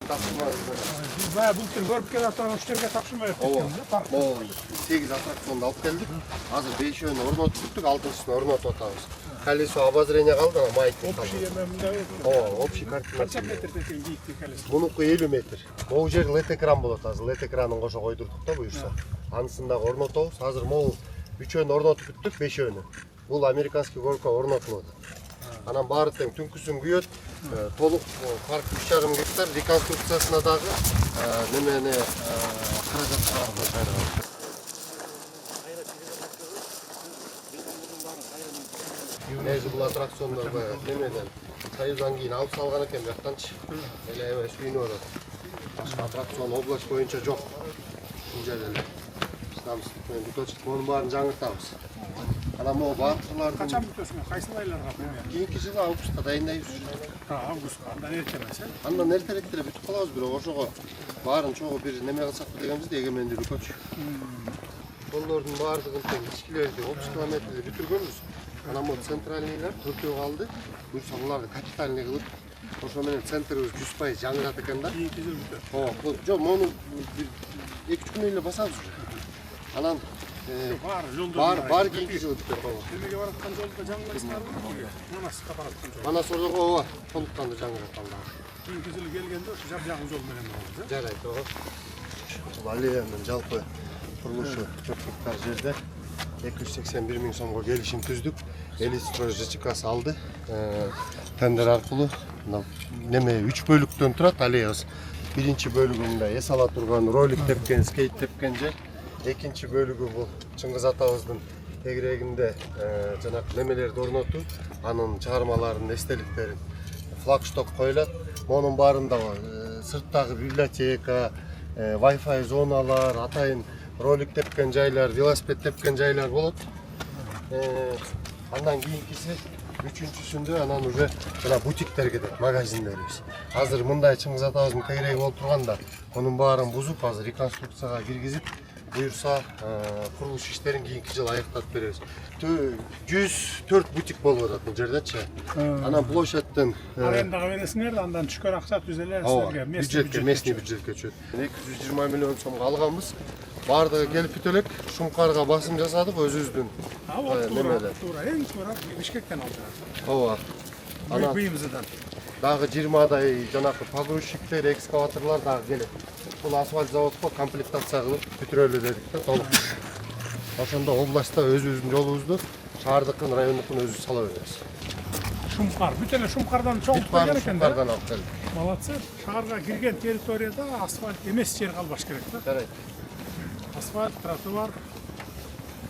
Biz bayağı bulutları görüp gelatan müşteriye tapşırmaya ettik. Ооба. 8 аттракционду алып келдик. Азыр 5-өөнү орнотуп бүттүк, 6-сын орнотуп атабыз. Колесо обозрение калды, ана маятник калды. Общий емемде Ооба, общий картина. Канча метрде тең бийиктик колесо? Мунуку 50 метр. Могу жер LED экран болот азыр. LED экранын кошо койдурдук да буюрса. Анысында орнотобуз. Азыр могу 3-өөнү орнотуп бүттүк, 5-өөнү. Бул американский горка орнотулат. Анан баары тең түнкүсүн күйөт. Толук парк 3,5 гектар реконструкциясына дагы немени каражат чыгарып. Нежи бул аттракциондор немеден Союздан кийин алып салган экен бияктанчы. Эле сүйүнүп атат. Башка аттракцион область боюнча жок. Бул жерде эле. Снамсыздык менен бүтөчүк монун баарын жаңыртабыз. Анан могу баатырлардын Качан бүтөсүң? Кайсы айларга? кийинки жылы августта дайындайбыз. Августка, андан эрте эмес, э? Андан эртерээк деле бүтүп калабыз, бирок ошого баарын чогуу бир неме кылсак дегенбиз, эгемендүүлүккөчү. Колдордун баардыгын тең ичкилерди 30 километрди бүтүргөнбүз. Анан могу центральныйлар төртөө калды. Буюрса буларды капитальный кылып, ошо менен центрибиз 100% жаңырат экен да. Кийинки жыл бүтөт. Ооба, жок, мону 2-3 күнөн эле басабыз уже. Анан бар кийинки жылы бүтөт. Эмеге бараткан жолдо жаңылайсыңарбы? Манаска бараткан жол. Манас ордого ооба, толуктанды жаңырат алды. Кийинки жылы келгенде ошо жап-жаңы жол менен барабыз, э? Жарайт, ооба. Бул аллеянын жалпы курулушу 4 гектар жерде 281 миң сомго келишим түздүк. Элистрой ЖЧКсы алды. Тендер аркылуу неме 3 бөлүктөн турат аллеябыз. Биринчи бөлүгүндө эс ала турган ролик тепкен, скейт тепкен жер. Экинчи бөлүгү бул Чыңгыз атабыздын тегерегинде жанагы немелерди орнотуу, анын чыгармаларын, эстеликтерин флагшток коюлат. Монун баарында сырттагы библиотека, Wi-Fi зоналар, атайын ролик тепкен жайлар, велосипед тепкен жайлар болот. Андан кийинкиси үчүнчүсүндө анан уже жана бутиктер кетет, магазиндерибиз. Азыр мындай Чыңгыз атабыздын тегереги болуп турганда, мунун баарын бузуп, азыр реконструкцияга киргизип, буюрса курулуш иштерин кийинки жылы аяктатып беребиз. 104 бутик болуп атат бул жердечи. Анан площадьтен Арендага бересиңер да андан түшкөн акча түзөлөр силерге. Бюджетке, местный бюджетке чөт. 220 миллион сомго алганбыз. Бардыгы келип бүтө элек, Шумкарга басым жасадык өзүбүздүн немеде. Туура, эң туура Бишкектен алдырат. Ооба. Анан Бийимизden. дагы 20дай жанакы погрузчиктер, экскаваторлор дагы келет. Бул асфальт заводко комплектация кылып бүтүрөлү дедик да, толук. Ошондо областта өзүбүздүн жолубузду, шаардыкын, райондукун өзүбүз сала беребиз. Шумкар, бүт эле Шумкардан чоңуп келген экен да. Шумкардан алып келдик. Молодцы. Шаарга кирген территорияда асфальт эмес жер калбаш керек да. Жарайт. Асфальт, тротуар.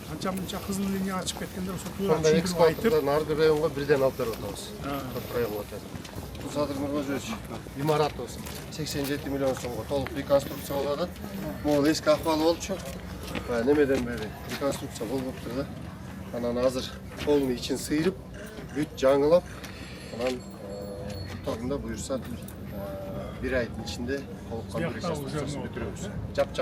Анча-мынча кызыл линия ачып кеткендер ошо туура Сонда түшүндүрүп айтып. экскаватордон ар бир районго бирден алып берип атабыз. Төрт районго өтөт. Бул Садыр Нургожевич имаратыбыз 87 миллион сомго толук реконструкция болуп атат. Могул эски акыбалы болчу. Немеден бери реконструкция болуп атты да. Анан азыр полный ичин сыйрып, бүт жаңылап, анан итогунда буюрса 1 айдын ичинде толук реконструкциясын бүтүрөбүз. Жапжаң.